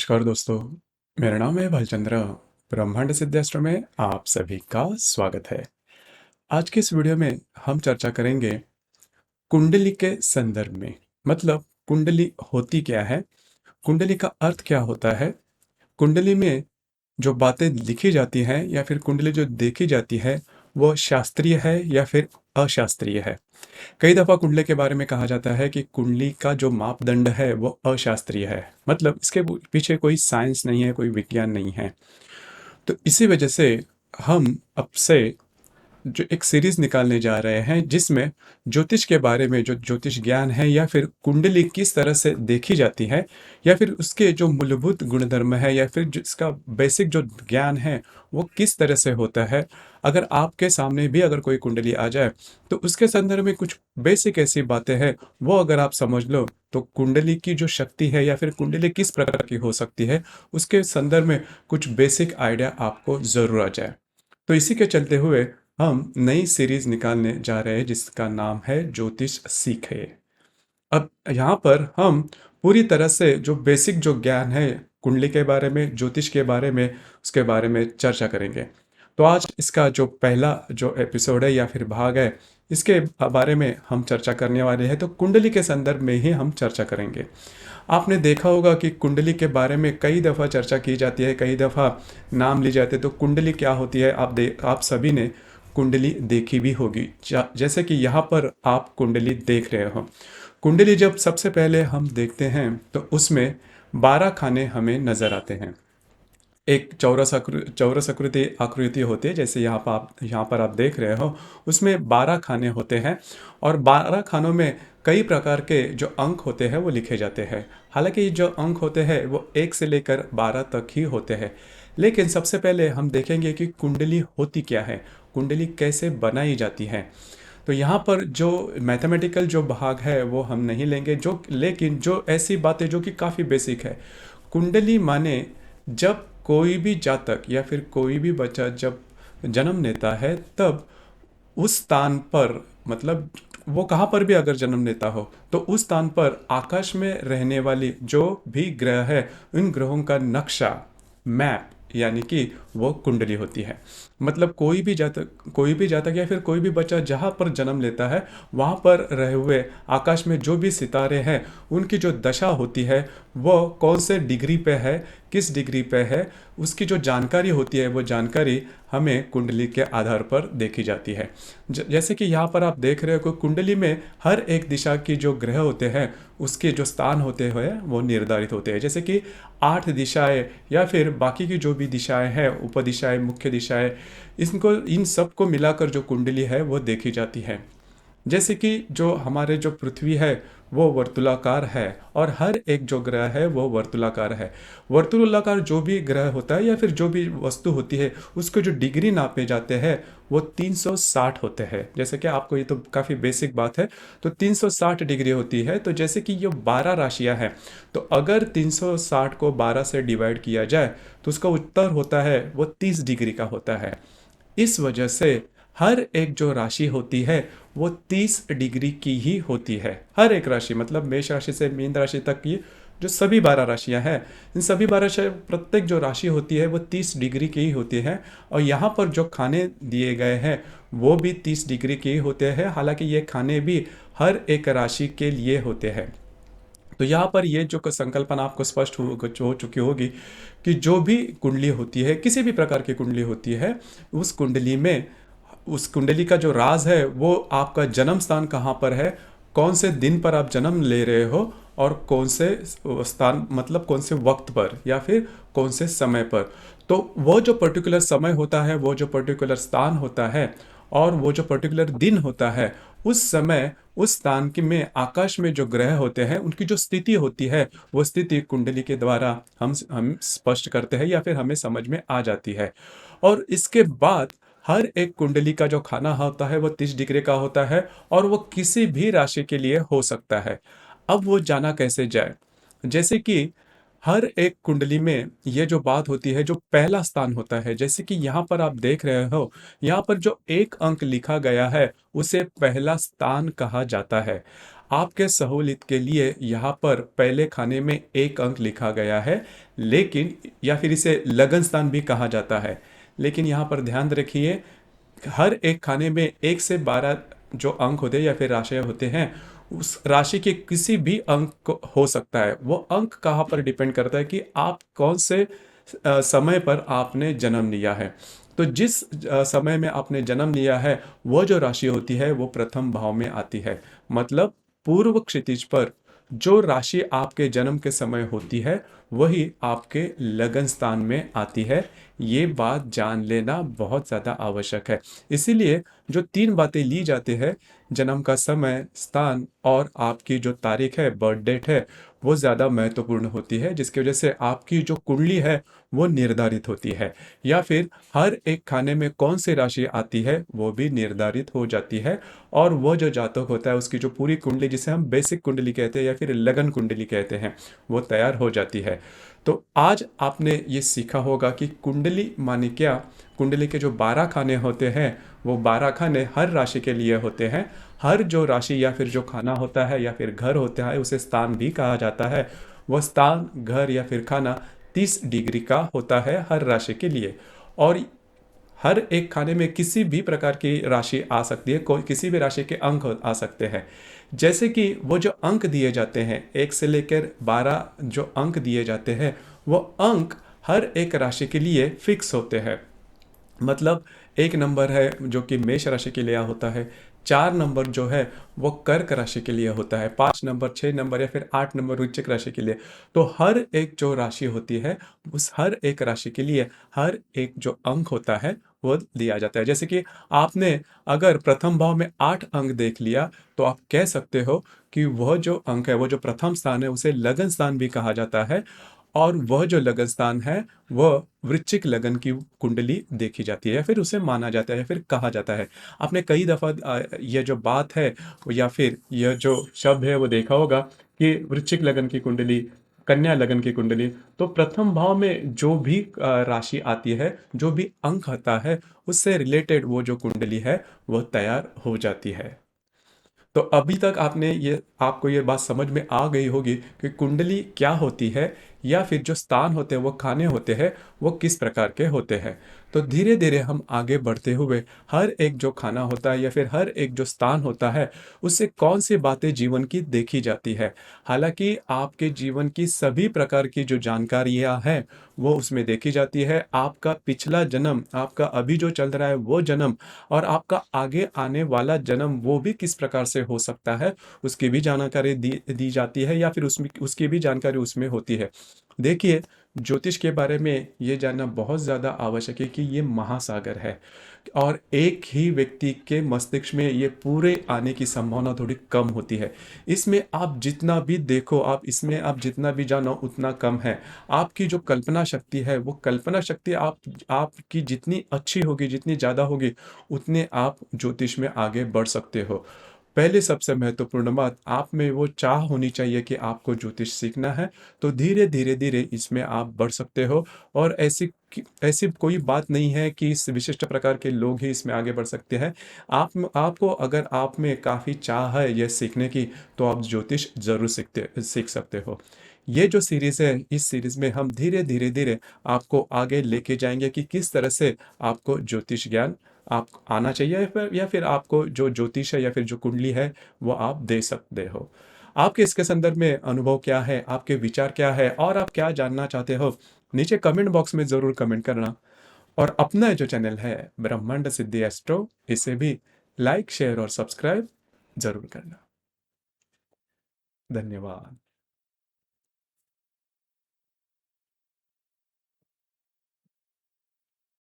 नमस्कार दोस्तों, मेरा नाम है भालचंद्र। ब्रह्मांड सिद्धास्त्र में आप सभी का स्वागत है। आज के इस वीडियो में हम चर्चा करेंगे कुंडली के संदर्भ में। मतलब कुंडली होती क्या है, कुंडली का अर्थ क्या होता है, कुंडली में जो बातें लिखी जाती हैं या फिर कुंडली जो देखी जाती है वो शास्त्रीय है या फिर अशास्त्रीय है। कई दफा कुंडली के बारे में कहा जाता है कि कुंडली का जो मापदंड है वो अशास्त्रीय है, मतलब इसके पीछे कोई साइंस नहीं है, कोई विज्ञान नहीं है। तो इसी वजह से हम अब से जो एक सीरीज निकालने जा रहे हैं जिसमें ज्योतिष के बारे में, जो ज्योतिष ज्ञान है या फिर कुंडली किस तरह से देखी जाती है या फिर उसके जो मूलभूत गुणधर्म है या फिर जिसका बेसिक जो ज्ञान है वो किस तरह से होता है। अगर आपके सामने भी अगर कोई कुंडली आ जाए तो उसके संदर्भ में कुछ बेसिक ऐसी बातें हैं, वो अगर आप समझ लो तो कुंडली की जो शक्ति है या फिर कुंडली किस प्रकार की हो सकती है उसके संदर्भ में कुछ बेसिक आइडिया आपको जरूर आ जाए। तो इसी के चलते हुए हम नई सीरीज निकालने जा रहे हैं जिसका नाम है ज्योतिष सीखे। अब यहाँ पर हम पूरी तरह से जो बेसिक जो ज्ञान है कुंडली के बारे में, ज्योतिष के बारे में, उसके बारे में चर्चा करेंगे। तो आज इसका जो पहला जो एपिसोड है या फिर भाग है, इसके बारे में हम चर्चा करने वाले हैं। तो कुंडली के संदर्भ में ही हम चर्चा करेंगे। आपने देखा होगा कि कुंडली के बारे में कई दफ़ा चर्चा की जाती है, कई दफ़ा नाम लिए जाते हैं। तो कुंडली क्या होती है, आप सभी ने कुंडली देखी भी होगी। जैसे कि यहाँ पर आप कुंडली देख रहे हो। कुंडली जब सबसे पहले हम देखते हैं तो उसमें 12 खाने हमें नजर आते हैं। एक चौरस आकृति होती है, जैसे यहाँ पर आप देख रहे हो। उसमें 12 खाने होते हैं और 12 खानों में कई प्रकार के जो अंक होते हैं वो लिखे जाते हैं। हालांकि जो अंक होते हैं वो 1 से लेकर 12 तक ही होते हैं। लेकिन सबसे पहले हम देखेंगे कि कुंडली होती क्या है, कुंडली कैसे बनाई जाती है। तो यहाँ पर जो मैथमेटिकल जो भाग है वो हम नहीं लेंगे, लेकिन जो ऐसी बातें जो कि काफ़ी बेसिक है। कुंडली माने जब कोई भी जातक या फिर कोई भी बच्चा जब जन्म लेता है तब उस स्थान पर, मतलब वो कहाँ पर भी अगर जन्म लेता हो तो उस स्थान पर आकाश में रहने वाली जो भी ग्रह है उन ग्रहों का नक्शा, मैप, यानी कि वो कुंडली होती है। मतलब कोई भी जातक या फिर कोई भी बच्चा जहाँ पर जन्म लेता है वहाँ पर रहे हुए आकाश में जो भी सितारे हैं उनकी जो दशा होती है वो कौन से डिग्री पे है, किस डिग्री पे है, उसकी जो जानकारी होती है वो जानकारी हमें कुंडली के आधार पर देखी जाती है। जैसे कि यहाँ पर आप देख रहे हो कि कुंडली में हर एक दिशा की जो ग्रह होते हैं उसके जो स्थान होते हुए वो निर्धारित होते हैं। जैसे कि 8 दिशाएं या फिर बाकी की जो भी दिशाएं हैं, उपदिशाएं, मुख्य दिशाएं, इन सब को मिलाकर जो कुंडली है वो देखी जाती है। जैसे कि जो हमारे जो पृथ्वी है वो वर्तुलाकार है और हर एक जो ग्रह है वो वर्तुलाकार है। वर्तुलाकार जो भी ग्रह होता है या फिर जो भी वस्तु होती है उसको जो डिग्री नापे जाते हैं वो 360 होते हैं। जैसे कि आपको ये तो काफ़ी बेसिक बात है। तो 360 डिग्री होती है। तो जैसे कि ये 12 राशियां हैं, तो अगर 360 को 12 से डिवाइड किया जाए तो उसका उत्तर होता है वो 30 डिग्री का होता है। इस वजह से हर एक जो राशि होती है वो 30 डिग्री की ही होती है। हर एक राशि, मतलब मेष राशि से मीन राशि तक की जो सभी 12 राशियां हैं, इन सभी 12 राशि, प्रत्येक जो राशि होती है वो 30 डिग्री की ही होती है। और यहाँ पर जो खाने दिए गए हैं वो भी 30 डिग्री के ही होते हैं। हालांकि ये खाने भी हर एक राशि के लिए होते हैं। तो यहाँ पर ये जो संकल्पना आपको स्पष्ट हो चुकी होगी कि जो भी कुंडली होती है, किसी भी प्रकार की कुंडली होती है, उस कुंडली में, उस कुंडली का जो राज है वो आपका जन्म स्थान कहाँ पर है, कौन से दिन पर आप जन्म ले रहे हो और कौन से स्थान, मतलब कौन से वक्त पर या फिर कौन से समय पर। तो वो जो पर्टिकुलर समय होता है, वो जो पर्टिकुलर स्थान होता है और वो जो पर्टिकुलर दिन होता है, उस समय उस स्थान के में आकाश में जो ग्रह होते हैं उनकी जो स्थिति होती है वो स्थिति कुंडली के द्वारा हम स्पष्ट करते हैं या फिर हमें समझ में आ जाती है। और इसके बाद हर एक कुंडली का जो खाना होता है वो 30 डिग्री का होता है और वो किसी भी राशि के लिए हो सकता है। अब वो जाना कैसे जाए, जैसे कि हर एक कुंडली में ये जो बात होती है, जो पहला स्थान होता है, जैसे कि यहाँ पर आप देख रहे हो, यहाँ पर जो एक अंक लिखा गया है उसे पहला स्थान कहा जाता है। आपके सहूलियत के लिए यहाँ पर पहले खाने में 1 अंक लिखा गया है, लेकिन या फिर इसे लगन स्थान भी कहा जाता है। लेकिन यहाँ पर ध्यान रखिए, हर एक खाने में 1 से 12 जो अंक होते हैं या फिर राशियाँ होते हैं, उस राशि के किसी भी अंक हो सकता है। वो अंक कहाँ पर डिपेंड करता है कि आप कौन से समय पर आपने जन्म लिया है। तो जिस समय में आपने जन्म लिया है, वो जो राशि होती है वो प्रथम भाव में आती है। मतलब पूर्व क्षितिज पर जो राशि आपके जन्म के समय होती है, वही आपके लगन स्थान में आती है। ये बात जान लेना बहुत ज़्यादा आवश्यक है। इसीलिए जो 3 बातें ली जाती है, जन्म का समय, स्थान और आपकी जो तारीख है, बर्थ डेट है, वो ज़्यादा महत्वपूर्ण होती है, जिसकी वजह से आपकी जो कुंडली है वो निर्धारित होती है। या फिर हर एक खाने में कौन सी राशि आती है वो भी निर्धारित हो जाती है। और वो जो जातक होता है उसकी जो पूरी कुंडली, जिसे हम बेसिक कुंडली कहते हैं या फिर लगन कुंडली कहते हैं, वो तैयार हो जाती है। तो आज आपने ये सीखा होगा कि कुंडली माने क्या। कुंडली के जो 12 खाने होते हैं, वो 12 खाने हर राशि के लिए होते हैं। हर जो राशि या फिर जो खाना होता है या फिर घर होता है, उसे स्थान भी कहा जाता है। वह स्थान, घर या फिर खाना 30 डिग्री का होता है हर राशि के लिए। और हर एक खाने में किसी भी प्रकार की राशि आ सकती है, कोई किसी भी राशि के अंक आ सकते हैं। जैसे कि वो जो अंक दिए जाते हैं, 1 से लेकर 12 जो अंक दिए जाते हैं, वो अंक हर एक राशि के लिए फिक्स होते हैं। मतलब 1 नंबर है जो कि मेष राशि के लिए होता है, 4 नंबर जो है वो कर्क राशि के लिए होता है, 5 नंबर, 6 नंबर या फिर 8 नंबर वृश्चिक राशि के लिए। तो हर एक जो राशि होती है, उस हर एक राशि के लिए हर एक जो अंक होता है वो दिया जाता है। जैसे कि आपने अगर प्रथम भाव में 8 अंक देख लिया, तो आप कह सकते हो कि वह जो अंक है, वो जो प्रथम स्थान है, उसे लगन स्थान भी कहा जाता है। और वह जो लगन स्थान है, वह वृश्चिक लगन की कुंडली देखी जाती है या फिर उसे माना जाता है या फिर कहा जाता है। आपने कई दफ़ा यह जो बात है या फिर यह जो शब्द है वो देखा होगा कि वृश्चिक लगन की कुंडली, कन्या लगन की कुंडली। तो प्रथम भाव में जो भी राशि आती है, जो भी अंक आता है, उससे रिलेटेड वो जो कुंडली है वह तैयार हो जाती है। तो अभी तक आपको ये बात समझ में आ गई होगी कि कुंडली क्या होती है या फिर जो स्थान होते हैं, वो खाने होते हैं, वो किस प्रकार के होते हैं। तो धीरे धीरे हम आगे बढ़ते हुए हर एक जो खाना होता है या फिर हर एक जो स्थान होता है, उससे कौन सी बातें जीवन की देखी जाती है। हालांकि आपके जीवन की सभी प्रकार की जो जानकारियां हैं वो उसमें देखी जाती है। आपका पिछला जन्म, आपका अभी जो चल रहा है वो जन्म, और आपका आगे आने वाला जन्म वो भी किस प्रकार से हो सकता है, उसकी भी जानकारी दी दी जाती है या फिर उसमें उसकी भी जानकारी उसमें होती है। देखिए, ज्योतिष के बारे में ये जानना बहुत ज़्यादा आवश्यक है कि ये महासागर है, और एक ही व्यक्ति के मस्तिष्क में ये पूरे आने की संभावना थोड़ी कम होती है। इसमें आप जितना भी देखो, आप इसमें आप जितना भी जानो उतना कम है। आपकी जो कल्पना शक्ति है, वो कल्पना शक्ति आपकी जितनी अच्छी होगी, जितनी ज़्यादा होगी, उतने आप ज्योतिष में आगे बढ़ सकते हो। पहले सबसे महत्वपूर्ण बात, आप में वो चाह होनी चाहिए कि आपको ज्योतिष सीखना है। तो धीरे धीरे धीरे इसमें आप बढ़ सकते हो। और ऐसी कोई बात नहीं है कि इस विशिष्ट प्रकार के लोग ही इसमें आगे बढ़ सकते हैं। आपको अगर आप में काफ़ी चाह है यह सीखने की, तो आप ज्योतिष जरूर सीख सकते हो। ये जो सीरीज़ है, इस सीरीज़ में हम धीरे धीरे धीरे आपको आगे लेके जाएंगे कि किस तरह से आपको ज्योतिष ज्ञान आप आना चाहिए, या फिर आपको जो ज्योतिष है या फिर जो कुंडली है वो आप दे सकते हो। आपके इसके संदर्भ में अनुभव क्या है, आपके विचार क्या है, और आप क्या जानना चाहते हो, नीचे कमेंट बॉक्स में ज़रूर कमेंट करना। और अपना जो चैनल है ब्रह्मांड सिद्धि एस्ट्रो, इसे भी लाइक, शेयर और सब्सक्राइब ज़रूर करना। धन्यवाद।